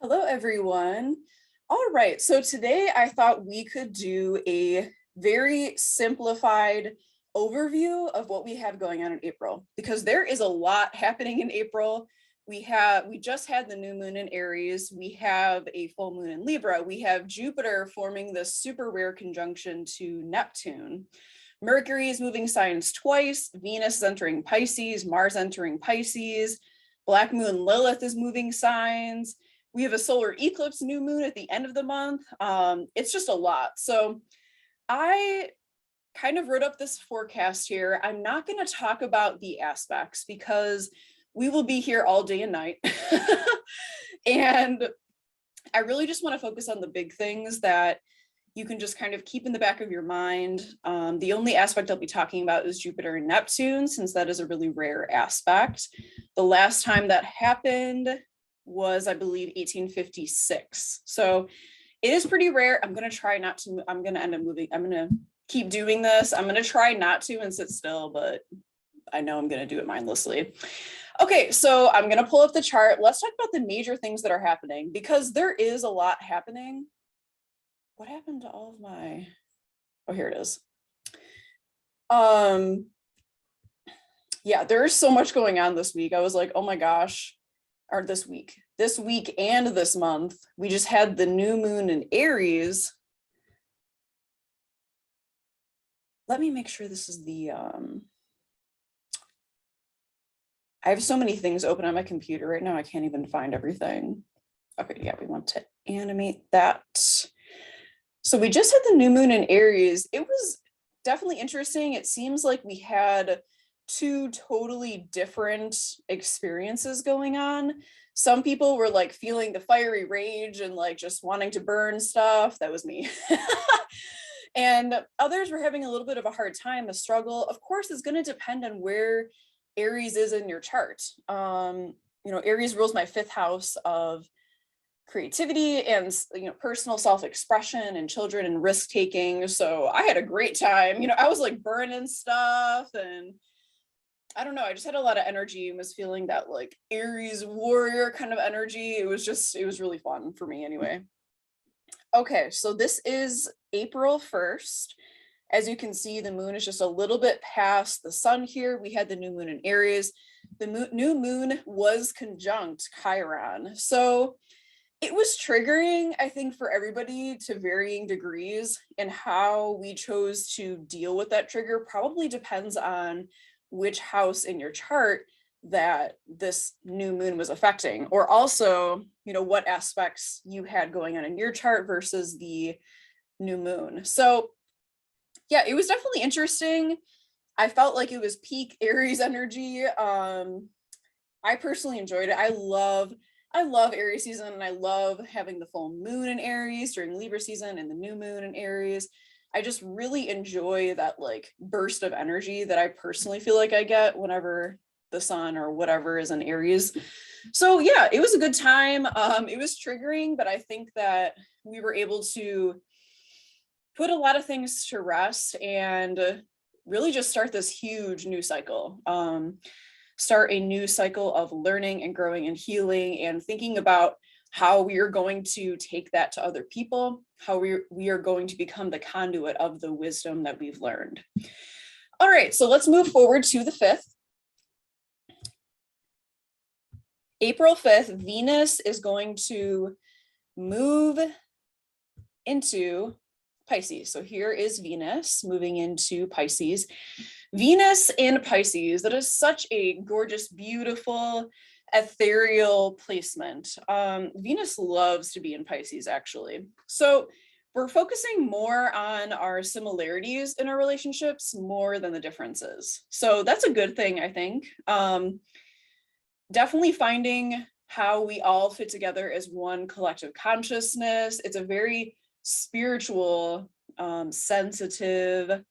Hello, everyone. All right, so today I thought we could do a very simplified overview of what we have going on in April, because there is a lot happening in April. We just had the new moon in Aries. We have a full moon in Libra. We have Jupiter forming this super rare conjunction to Neptune. Mercury is moving signs twice. Venus is entering Pisces, Mars entering Pisces. Black moon Lilith is moving signs. We have a solar eclipse new moon at the end of the month. It's just a lot. So I kind of wrote up this forecast here. I'm not going to talk about the aspects because we will be here all day and night. And I really just want to focus on the big things that you can just kind of keep in the back of your mind. The only aspect I'll be talking about is Jupiter and Neptune, since that is a really rare aspect. The last time that happened was, I believe, 1856. So it is pretty rare. I'm going to try not to, I'm going to end up moving. I'm going to keep doing this. I'm going to try not to and sit still, but I know I'm going to do it mindlessly. Okay, so I'm going to pull up the chart. Let's talk about the major things that are happening, because there is a lot happening. What happened to all of my, oh, here it is. Yeah, there's so much going on this week. I was like, oh my gosh. Or this week and this month, we just had the new moon in Aries. Let me make sure this is the, I have so many things open on my computer right now. I can't even find everything. Okay, yeah, we want to animate that. So we just had the new moon in Aries. It was definitely interesting. It seems like we had two totally different experiences going on. Some people were like feeling the fiery rage and like just wanting to burn stuff. That was me. And others were having a little bit of a hard time, a struggle. Of course, it's going to depend on where Aries is in your chart. Aries rules my fifth house of creativity and personal self-expression and children and risk-taking. So I had a great time. I was like burning stuff, and I don't know, I just had a lot of energy and was feeling that like Aries warrior kind of energy. It was really fun for me anyway. Okay, so this is April 1st. As you can see, the moon is just a little bit past the sun here. We had the new moon in Aries. The new moon was conjunct Chiron. So it was triggering, I think, for everybody to varying degrees, and how we chose to deal with that trigger probably depends on which house in your chart that this new moon was affecting, or also, what aspects you had going on in your chart versus the new moon. So yeah, it was definitely interesting. I felt like it was peak Aries energy. I personally enjoyed it. I love Aries season, and I love having the full moon in Aries during Libra season and the new moon in Aries. I just really enjoy that like burst of energy that I personally feel like I get whenever the sun or whatever is in Aries. So yeah, it was a good time. It was triggering, but I think that we were able to put a lot of things to rest and really just start this huge new cycle. Start a new cycle of learning and growing and healing, and thinking about how we are going to take that to other people, how we are going to become the conduit of the wisdom that we've learned. All right, so let's move forward to the 5th. April 5th, Venus is going to move into Pisces. So here is Venus moving into Pisces. Venus in Pisces, that is such a gorgeous, beautiful, ethereal placement. Venus loves to be in Pisces, actually. So we're focusing more on our similarities in our relationships more than the differences. So that's a good thing, I think. Definitely finding how we all fit together as one collective consciousness. It's a very spiritual, sensitive,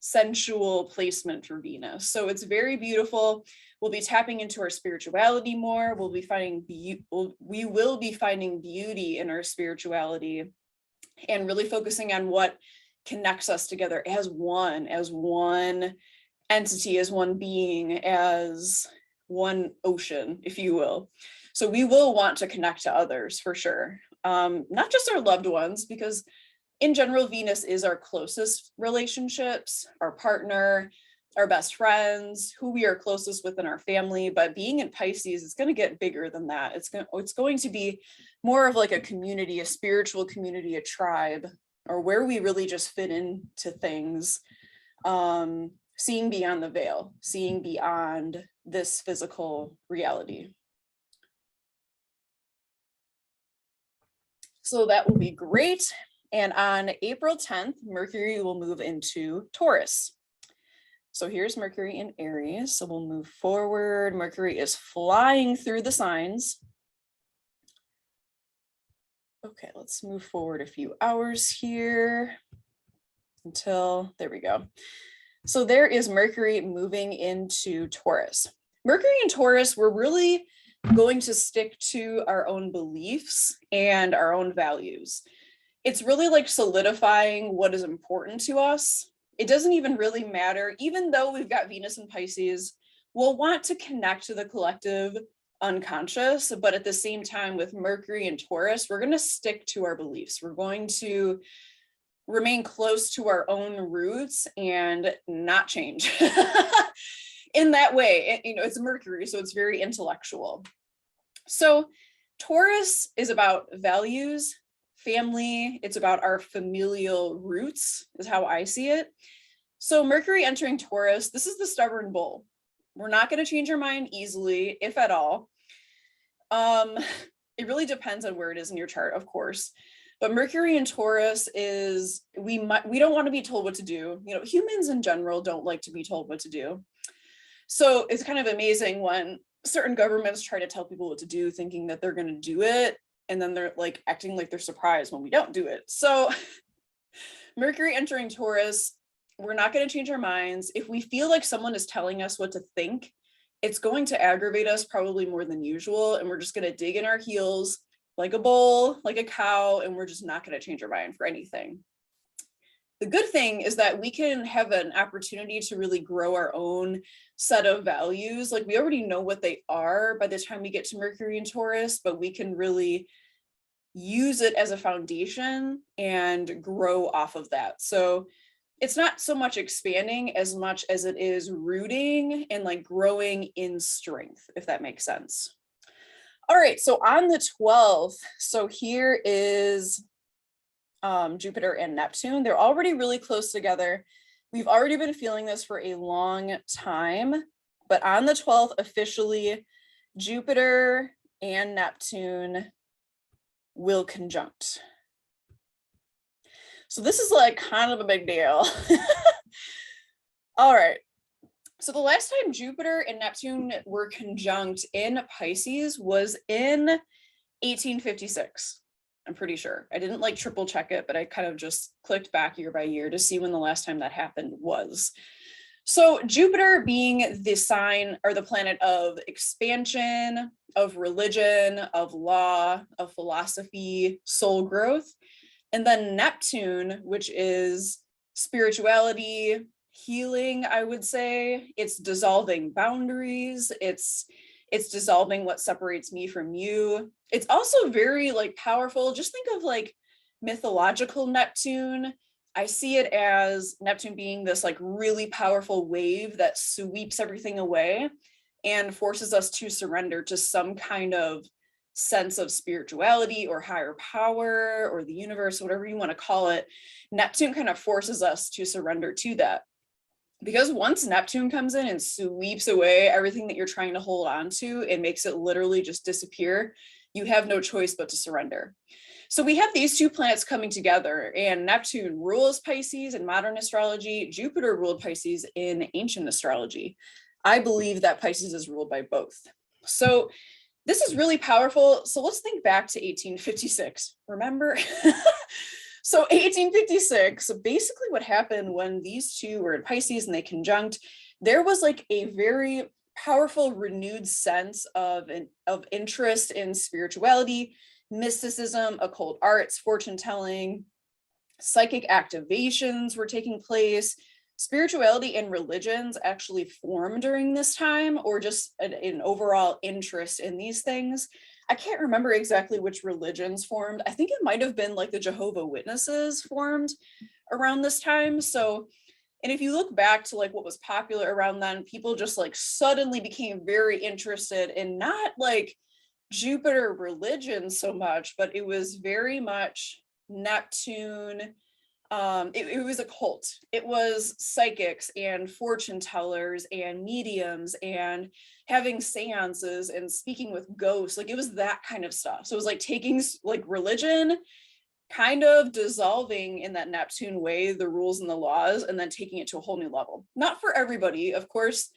sensual placement for Venus. So it's very beautiful. We'll be tapping into our spirituality more. We will be finding beauty in our spirituality, and really focusing on what connects us together as one entity, as one being, as one ocean, if you will. So we will want to connect to others for sure. Not just our loved ones, because in general, Venus is our closest relationships, our partner, our best friends, who we are closest with in our family. But being in Pisces, it's going to get bigger than that. It's going to be more of like a community, a spiritual community, a tribe, or where we really just fit into things. Seeing beyond the veil, seeing beyond this physical reality. So that will be great. And on April 10th, Mercury will move into Taurus. So here's Mercury in Aries. So we'll move forward. Mercury is flying through the signs. Okay, let's move forward a few hours here until, there we go. So there is Mercury moving into Taurus. Mercury in Taurus, we're really going to stick to our own beliefs and our own values. It's really like solidifying what is important to us. It doesn't even really matter, even though we've got Venus in Pisces, we'll want to connect to the collective unconscious, but at the same time with Mercury and Taurus, we're going to stick to our beliefs. We're going to remain close to our own roots and not change in that way. It's Mercury, so it's very intellectual. So Taurus is about values, family. It's about our familial roots, is how I see it. So Mercury entering Taurus, this is the stubborn bull. We're not going to change our mind easily, if at all. It really depends on where it is in your chart, of course. But Mercury in Taurus is, we don't want to be told what to do. Humans in general don't like to be told what to do. So it's kind of amazing when certain governments try to tell people what to do, thinking that they're going to do it. And then they're like acting like they're surprised when we don't do it. So Mercury entering Taurus, we're not going to change our minds. If we feel like someone is telling us what to think, it's going to aggravate us probably more than usual. And we're just going to dig in our heels like a bull, like a cow, and we're just not going to change our mind for anything. The good thing is that we can have an opportunity to really grow our own set of values. Like we already know what they are by the time we get to Mercury and Taurus, but we can really use it as a foundation and grow off of that. So it's not so much expanding as much as it is rooting and like growing in strength, if that makes sense. All right, so on the 12th, so here is Jupiter and Neptune. They're already really close together. We've already been feeling this for a long time, but on the 12th, officially, Jupiter and Neptune will conjunct. So this is like kind of a big deal. All right. So the last time Jupiter and Neptune were conjunct in Pisces was in 1856. I'm pretty sure. I didn't like triple check it, but I kind of just clicked back year by year to see when the last time that happened was. So Jupiter being the sign or the planet of expansion, of religion, of law, of philosophy, soul growth. And then Neptune, which is spirituality, healing, I would say. It's dissolving boundaries. It's dissolving what separates me from you. It's also very like powerful. Just think of like mythological Neptune. I see it as Neptune being this like really powerful wave that sweeps everything away and forces us to surrender to some kind of sense of spirituality or higher power or the universe, whatever you want to call it. Neptune kind of forces us to surrender to that. Because once Neptune comes in and sweeps away everything that you're trying to hold on to and makes it literally just disappear, you have no choice but to surrender. So we have these two planets coming together, and Neptune rules Pisces in modern astrology. Jupiter ruled Pisces in ancient astrology. I believe that Pisces is ruled by both. So this is really powerful. So let's think back to 1856. Remember? So 1856, basically what happened when these two were in Pisces and they conjunct, there was like a very powerful renewed sense of interest in spirituality, mysticism, occult arts, fortune telling, psychic activations were taking place. spirituality and religions actually form during this time, or just an overall interest in these things. I can't remember exactly which religions formed. I think it might have been like the Jehovah's Witnesses formed around this time. So, and if you look back to like what was popular around then, people just like suddenly became very interested in not like Jupiter religion so much, but it was very much Neptune. It was a cult. It was psychics and fortune tellers and mediums and having seances and speaking with ghosts. Like it was that kind of stuff. So it was like taking like religion, kind of dissolving in that Neptune way the rules and the laws, and then taking it to a whole new level. Not for everybody, of course.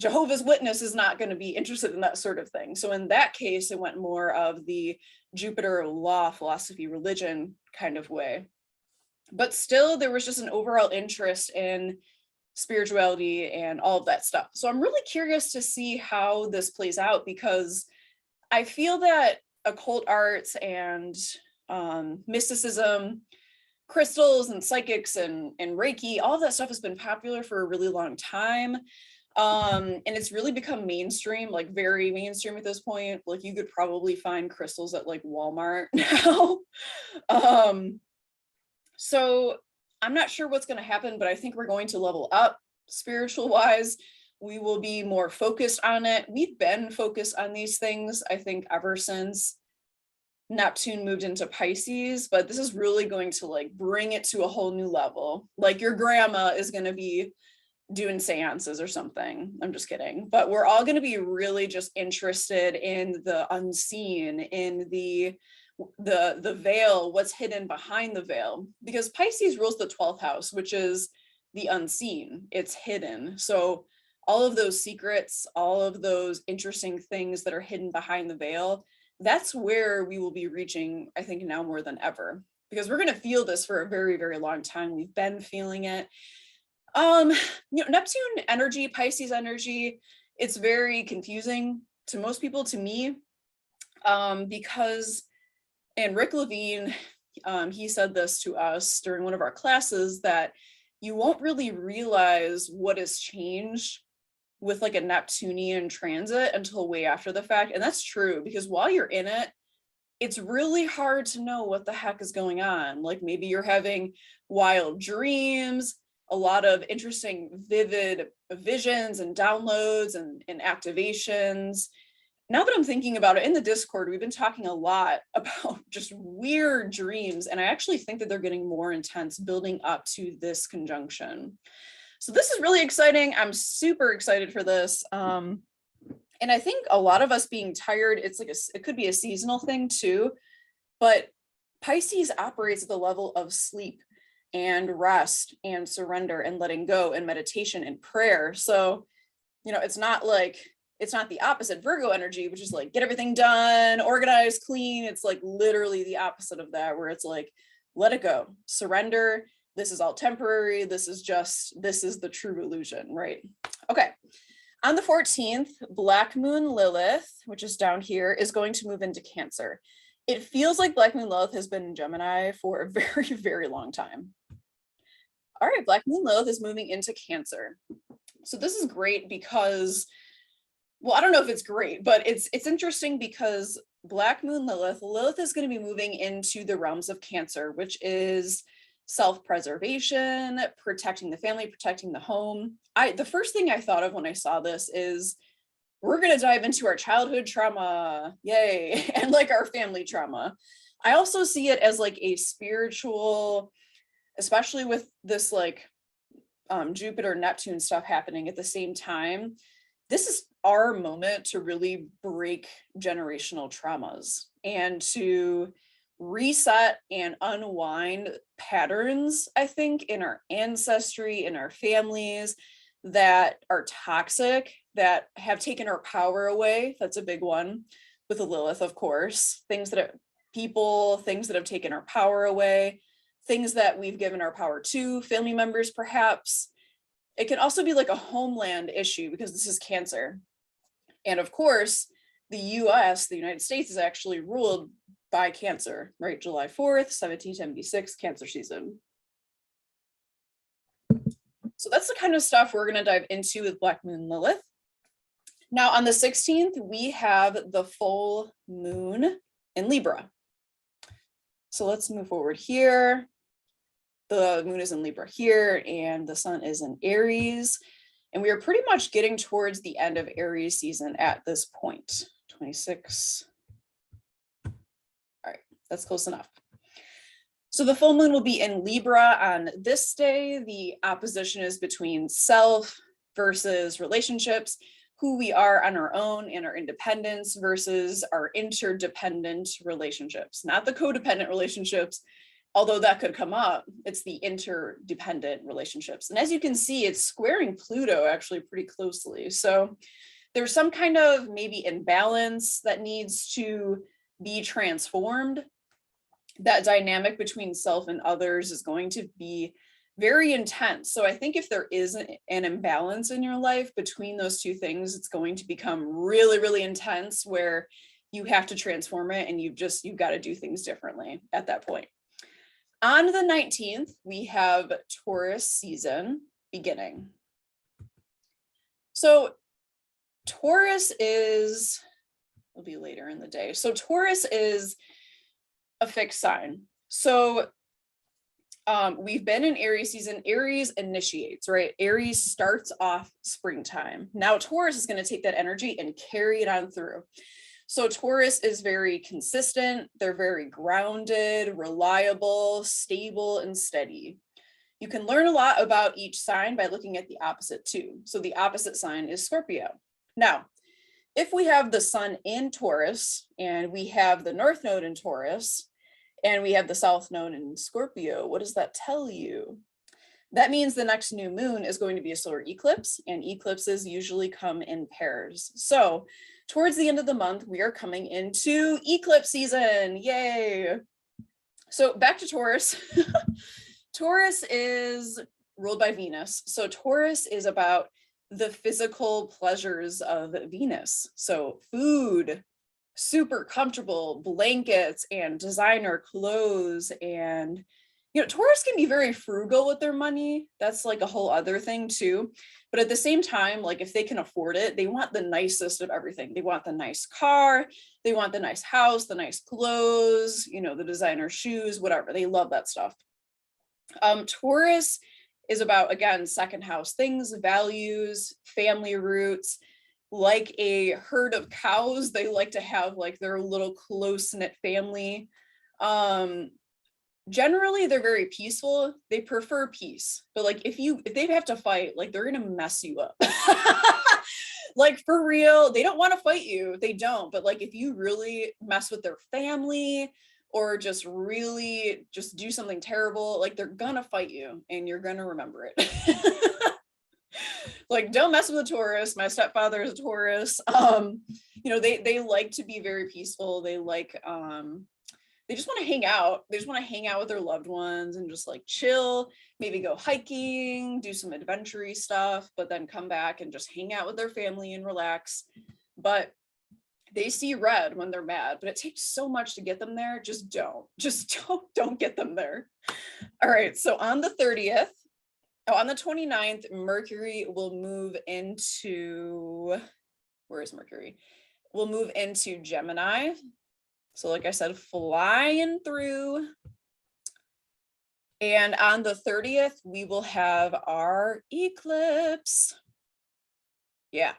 Jehovah's Witness is not going to be interested in that sort of thing. So in that case, it went more of the Jupiter law, philosophy, religion kind of way. But still, there was just an overall interest in spirituality and all of that stuff. So I'm really curious to see how this plays out, because I feel that occult arts and mysticism, crystals and psychics and Reiki, all of that stuff has been popular for a really long time. And it's really become mainstream, like very mainstream at this point. Like you could probably find crystals at like Walmart now. So I'm not sure what's going to happen, but I think we're going to level up spiritual wise. We will be more focused on it. We've been focused on these things, I think, ever since Neptune moved into Pisces, but this is really going to like bring it to a whole new level. Like your grandma is going to be doing seances or something. I'm just kidding. But we're all going to be really just interested in the unseen, in the veil, what's hidden behind the veil, because Pisces rules the 12th house, which is the unseen. It's hidden. So all of those secrets, all of those interesting things that are hidden behind the veil, that's where we will be reaching, I think, now more than ever, because we're going to feel this for a very, very long time. We've been feeling it. Neptune energy, Pisces energy, it's very confusing to most people, to me, because, and Rick Levine, he said this to us during one of our classes, that you won't really realize what has changed with like a Neptunian transit until way after the fact. And that's true, because while you're in it, it's really hard to know what the heck is going on. Like maybe you're having wild dreams, a lot of interesting, vivid visions and downloads and activations. Now that I'm thinking about it, in the Discord, we've been talking a lot about just weird dreams. And I actually think that they're getting more intense building up to this conjunction. So this is really exciting. I'm super excited for this. And I think a lot of us being tired, it's like it could be a seasonal thing too, but Pisces operates at the level of sleep and rest and surrender and letting go and meditation and prayer. So, it's not the opposite Virgo energy, which is like get everything done, organized, clean. It's like literally the opposite of that, where it's like, let it go, surrender. This is all temporary. This is the true illusion, right? Okay. On the 14th, Black Moon Lilith, which is down here, is going to move into Cancer. It feels like Black Moon Lilith has been in Gemini for a very, very long time. All right, Black Moon Lilith is moving into Cancer. So this is great because, well, I don't know if it's great, but it's interesting because Black Moon Lilith is going to be moving into the realms of Cancer, which is self-preservation, protecting the family, protecting the home. The first thing I thought of when I saw this is we're going to dive into our childhood trauma, yay, and like our family trauma. I also see it as like a spiritual, especially with this like Jupiter, Neptune stuff happening at the same time. This is our moment to really break generational traumas and to reset and unwind patterns, I think, in our ancestry, in our families that are toxic, that have taken our power away. That's a big one with the Lilith, of course. Things that have taken our power away, things that we've given our power to, family members, perhaps. It can also be like a homeland issue because this is Cancer. And of course, the US, the United States, is actually ruled by Cancer, right? July 4th, 1776, Cancer season. that's the kind of stuff we're going to dive into with Black Moon Lilith. Now on the 16th, we have the full moon in Libra. So let's move forward here. The moon is in Libra here, and the sun is in Aries. And we are pretty much getting towards the end of Aries season at this point. 26. All right, that's close enough. So the full moon will be in Libra on this day. The opposition is between self versus relationships, who we are on our own and our independence versus our interdependent relationships, not the codependent relationships, although that could come up. It's the interdependent relationships. And as you can see, it's squaring Pluto actually pretty closely. So there's some kind of maybe imbalance that needs to be transformed. That dynamic between self and others is going to be very intense. So I think if there is an imbalance in your life between those two things, it's going to become really, really intense where you have to transform it and you've got to do things differently at that point. On the 19th, we have Taurus season beginning. So Taurus will be later in the day. So Taurus is a fixed sign. So we've been in Aries season. Aries initiates, right? Aries starts off springtime. Now Taurus is going to take that energy and carry it on through. So Taurus is very consistent. They're very grounded, reliable, stable, and steady. You can learn a lot about each sign by looking at the opposite too. So the opposite sign is Scorpio. Now, if we have the sun in Taurus and we have the North Node in Taurus, and we have the South Node in Scorpio, what does that tell you? That means the next new moon is going to be a solar eclipse, and eclipses usually come in pairs. So towards the end of the month, we are coming into eclipse season. Yay. So back to Taurus. Taurus is ruled by Venus. So Taurus is about the physical pleasures of Venus. So food, super comfortable blankets and designer clothes. And Taurus can be very frugal with their money. That's like a whole other thing too. But at the same time, like if they can afford it, they want the nicest of everything. They want the nice car, they want the nice house, the nice clothes, the designer shoes, whatever. They love that stuff. Taurus is about, again, second house things, values, family roots. Like a herd of cows, they like to have like their little close-knit family. Generally they're very peaceful. They prefer peace, but like if they have to fight, like they're gonna mess you up. Like for real, they don't want to fight you, they don't, but like if you really mess with their family or just really just do something terrible, like they're gonna fight you and you're gonna remember it. Like, don't mess with a Taurus. My stepfather is a Taurus. They like to be very peaceful. They like, they just want to hang out. They just want to hang out with their loved ones and just like chill, maybe go hiking, do some adventure-y stuff, but then come back and just hang out with their family and relax. But they see red when they're mad, but it takes so much to get them there. Just don't get them there. All right. So on the 30th, on the 29th, Mercury will move into, where is Mercury? We'll move into Gemini. So like I said, flying through. And on the 30th, we will have our eclipse. Yeah.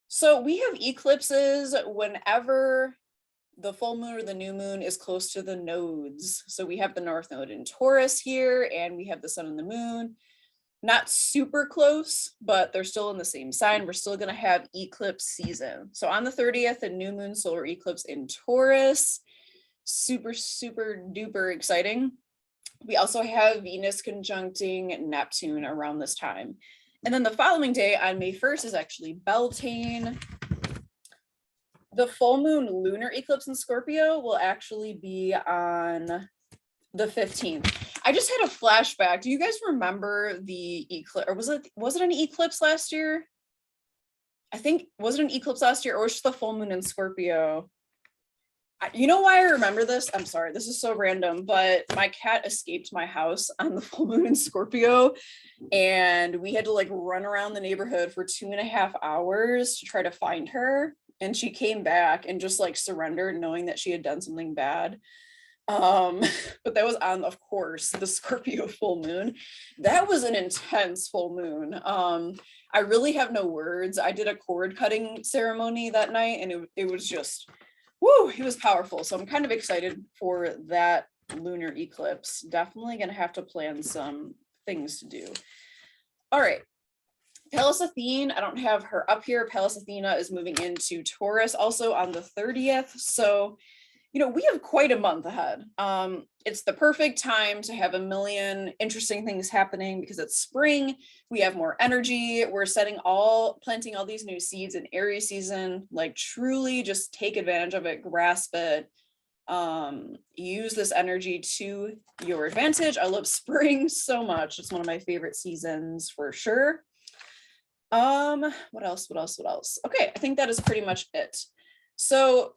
So we have eclipses whenever the full moon or the new moon is close to the nodes. So we have the North Node in Taurus here, and we have the sun and the moon. Not super close, but they're still in the same sign. We're still going to have eclipse season. So on the 30th, a new moon solar eclipse in Taurus. Super, super duper exciting. We also have Venus conjuncting Neptune around this time. And then the following day on May 1st is actually Beltane. The full moon lunar eclipse in Scorpio will actually be on the 15th. I just had a flashback. Do you guys remember the eclipse, or was it an eclipse last year? I think, was it an eclipse last year, or was it just the full moon in Scorpio? You know why I remember this? I'm sorry, this is so random, but my cat escaped my house on the full moon in Scorpio, and we had to like run around the neighborhood for 2.5 hours to try to find her. And she came back and just like surrendered, knowing that she had done something bad. Um, but that was on, of course, the Scorpio full moon. That was an intense full moon. I really have no words. I did a cord cutting ceremony that night, and it was just, whoo, it was powerful. So I'm kind of excited for that lunar eclipse. Definitely gonna have to plan some things to do. All right. Pallas Athene, I don't have her up here. Pallas Athena is moving into Taurus also on the 30th. So, you know, we have quite a month ahead. It's the perfect time to have a million interesting things happening because it's spring. We have more energy. We're planting all these new seeds in Aries season. Like, truly just take advantage of it, grasp it, use this energy to your advantage. I love spring so much. It's one of my favorite seasons for sure. What else? Okay, I think that is pretty much it. So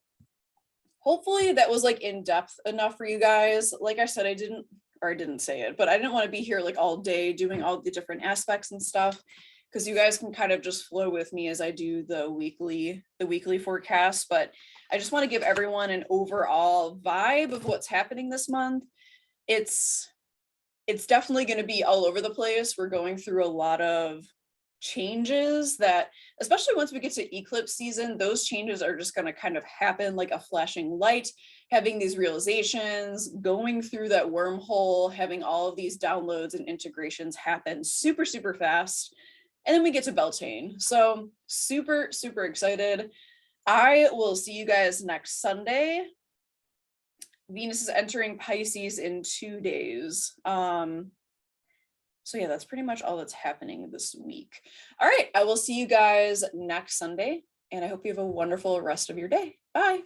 hopefully that was like in depth enough for you guys. Like I said, I didn't say it, but I didn't want to be here like all day doing all the different aspects and stuff, because you guys can kind of just flow with me as I do the weekly forecast. But I just want to give everyone an overall vibe of what's happening this month. It's definitely going to be all over the place. We're going through a lot of changes that, especially once we get to eclipse season, those changes are just going to kind of happen like a flashing light, having these realizations, going through that wormhole, having all of these downloads and integrations happen super, super fast. And then we get to Beltane. So super, super excited. I will see you guys next Sunday. Venus is entering Pisces in 2 days. So yeah, that's pretty much all that's happening this week. All right, I will see you guys next Sunday, and I hope you have a wonderful rest of your day. Bye.